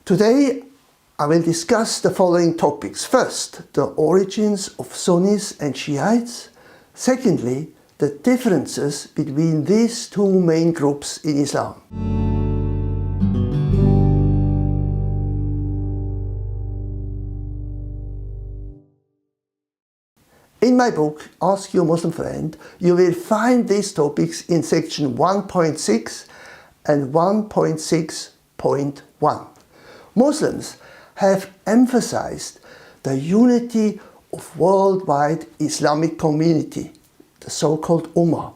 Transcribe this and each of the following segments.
Today I will discuss the following topics. First, the origins of Sunnis and Shiites. Secondly, the differences between these two main groups in Islam. In my book, Ask Your Muslim Friend, you will find these topics in section 1.6 and 1.6.1. Muslims have emphasized the unity of worldwide Islamic community, the so-called umma,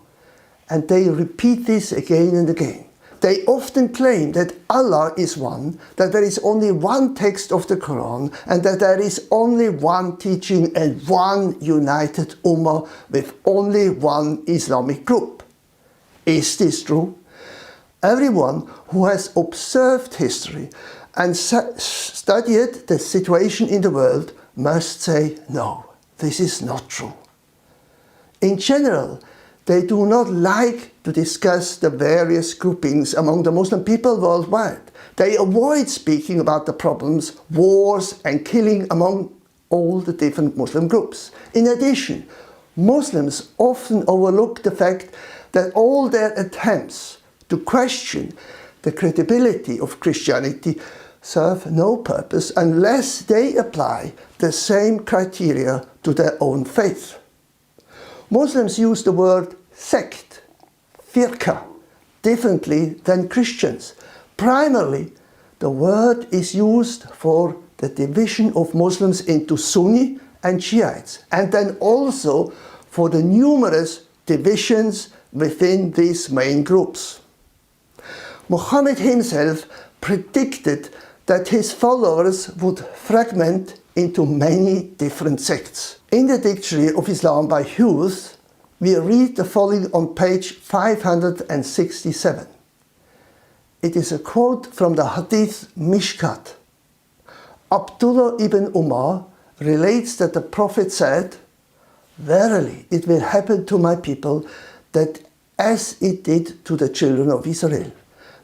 and they repeat this again and again. They often claim that Allah is one, that there is only one text of the Quran, and that there is only one teaching and one united ummah with only one Islamic group. Is this true? Everyone who has observed history and studied the situation in the world must say, no, this is not true. In general, they do not like to discuss the various groupings among the Muslim people worldwide. They avoid speaking about the problems, wars and killing among all the different Muslim groups. In addition, Muslims often overlook the fact that all their attempts to question the credibility of Christianity serve no purpose unless they apply the same criteria to their own faith. Muslims use the word sect, firqa, differently than Christians. Primarily, the word is used for the division of Muslims into Sunni and Shiites, and then also for the numerous divisions within these main groups. Muhammad himself predicted that his followers would fragment into many different sects. In the Dictionary of Islam by Hughes, we read the following on page 567. It is a quote from the Hadith Mishkat. Abdullah ibn Umar relates that the Prophet said, "Verily, it will happen to my people that as it did to the children of Israel.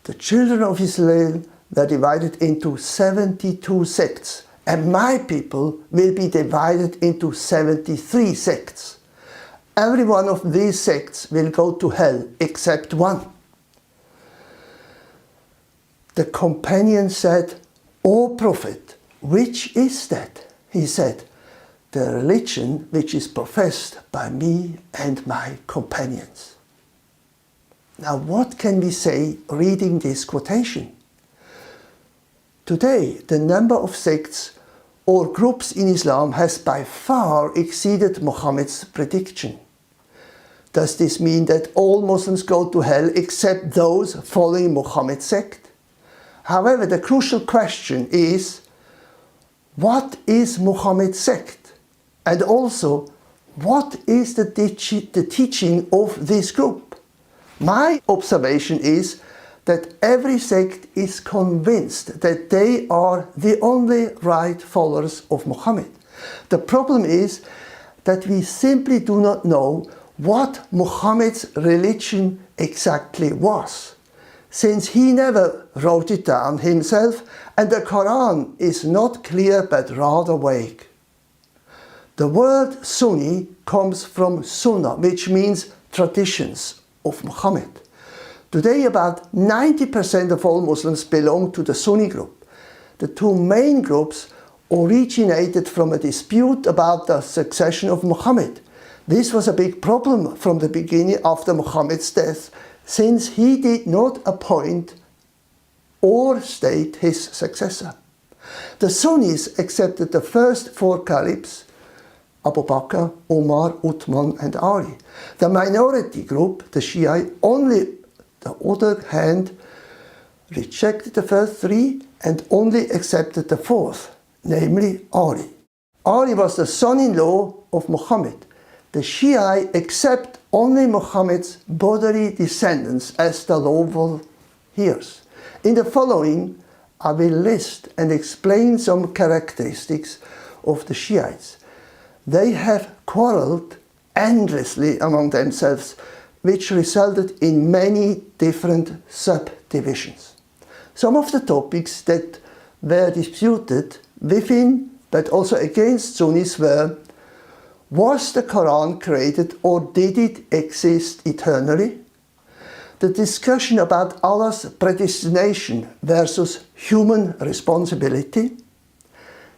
The children of Israel were divided into 72 sects, and my people will be divided into 73 sects. Every one of these sects will go to hell except one." The companion said, "O Prophet, which is that?" He said, "The religion which is professed by me and my companions." Now, what can we say reading this quotation? Today, the number of sects or groups in Islam has by far exceeded Muhammad's prediction. Does this mean that all Muslims go to hell except those following Muhammad's sect? However, the crucial question is, what is Muhammad's sect? And also, what is the teaching of this group? My observation is that every sect is convinced that they are the only right followers of Muhammad. The problem is that we simply do not know what Muhammad's religion exactly was, since he never wrote it down himself and the Quran is not clear but rather vague. The word Sunni comes from Sunnah, which means traditions of Muhammad. Today, about 90% of all Muslims belong to the Sunni group. The two main groups originated from a dispute about the succession of Muhammad. This was a big problem from the beginning after Muhammad's death, since he did not appoint or state his successor. The Sunnis accepted the first four caliphs, Abu Bakr, Umar, Uthman and Ali. The minority group, the Shia, on the other hand, rejected the first three and only accepted the fourth, namely Ali. Ali was the son-in-law of Muhammad. The Shia accept only Muhammad's bodily descendants as the lawful heirs. In the following, I will list and explain some characteristics of the Shiites. They have quarreled endlessly among themselves, which resulted in many different subdivisions. Some of the topics that were disputed within but also against Sunnis were: was the Quran created or did it exist eternally? The discussion about Allah's predestination versus human responsibility.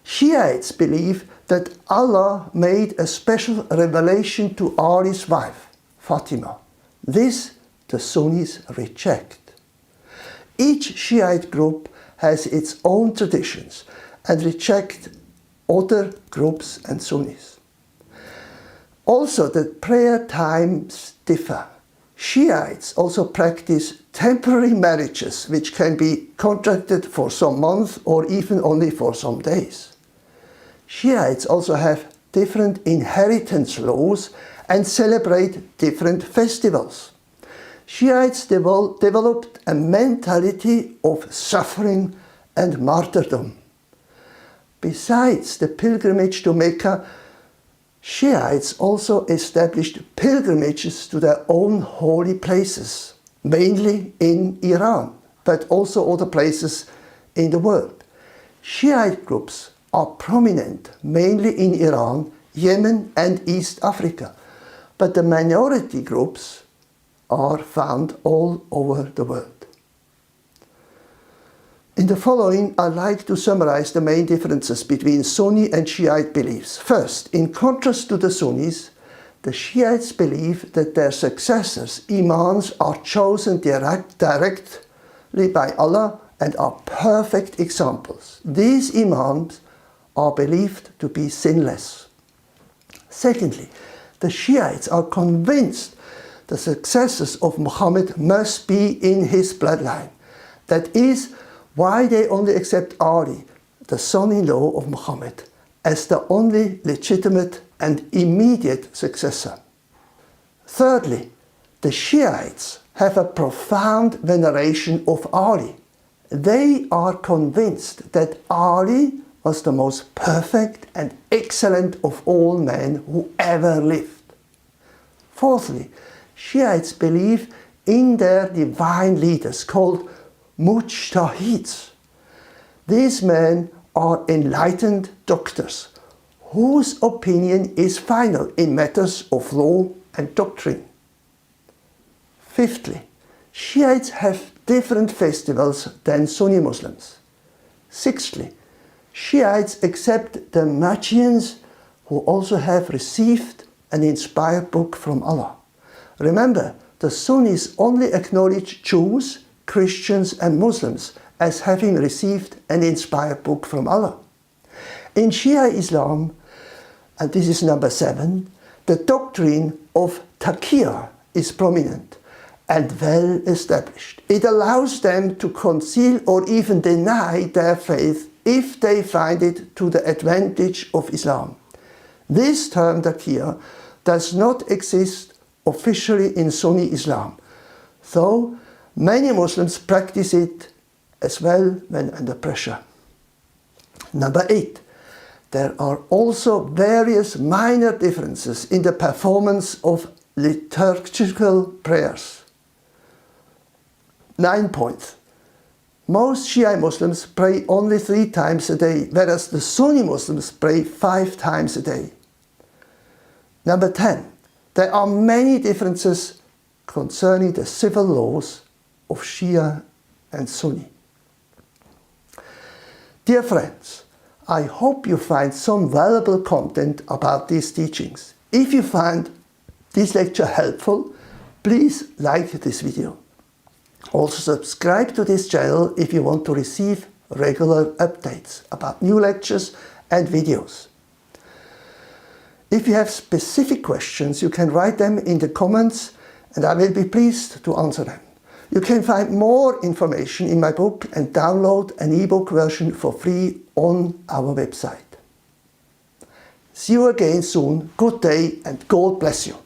Shiites believe that Allah made a special revelation to Ali's wife, Fatima. This the Sunnis reject. Each Shiite group has its own traditions and reject other groups and Sunnis. Also, the prayer times differ. Shiites also practice temporary marriages, which can be contracted for some months or even only for some days. Shiites also have different inheritance laws and celebrate different festivals. Shiites developed a mentality of suffering and martyrdom. Besides the pilgrimage to Mecca, Shiites also established pilgrimages to their own holy places, mainly in Iran, but also other places in the world. Shiite groups are prominent mainly in Iran, Yemen and East Africa, but the minority groups are found all over the world. In the following, I'd like to summarize the main differences between Sunni and Shiite beliefs. First, in contrast to the Sunnis, the Shiites believe that their successors, imams, are chosen directly by Allah and are perfect examples. These imams are believed to be sinless. Secondly, the Shiites are convinced the successors of Muhammad must be in his bloodline. That is why they only accept Ali, the son-in-law of Muhammad, as the only legitimate and immediate successor. Thirdly, the Shiites have a profound veneration of Ali. They are convinced that Ali was the most perfect and excellent of all men who ever lived. Fourthly, Shiites believe in their divine leaders called mujtahids. These men are enlightened doctors whose opinion is final in matters of law and doctrine. Fifthly, Shiites have different festivals than Sunni Muslims. Sixthly, Shiites accept the Magians who also have received an inspired book from Allah. Remember, the Sunnis only acknowledge Jews, Christians and Muslims as having received an inspired book from Allah. In Shia Islam, and this is number 7, the doctrine of taqiyya is prominent and well established. It allows them to conceal or even deny their faith if they find it to the advantage of Islam. This term taqiyya does not exist officially in Sunni Islam, though many Muslims practice it as well when under pressure. Number 8. There are also various minor differences in the performance of liturgical prayers. 9 points. Most Shia Muslims pray only 3 times a day, whereas the Sunni Muslims pray 5 times a day. Number 10. There are many differences concerning the civil laws of Shia and Sunni. Dear friends, I hope you find some valuable content about these teachings. If you find this lecture helpful, please like this video. Also subscribe to this channel if you want to receive regular updates about new lectures and videos. If you have specific questions, you can write them in the comments and I will be pleased to answer them. You can find more information in my book and download an ebook version for free on our website. See you again soon. Good day and God bless you.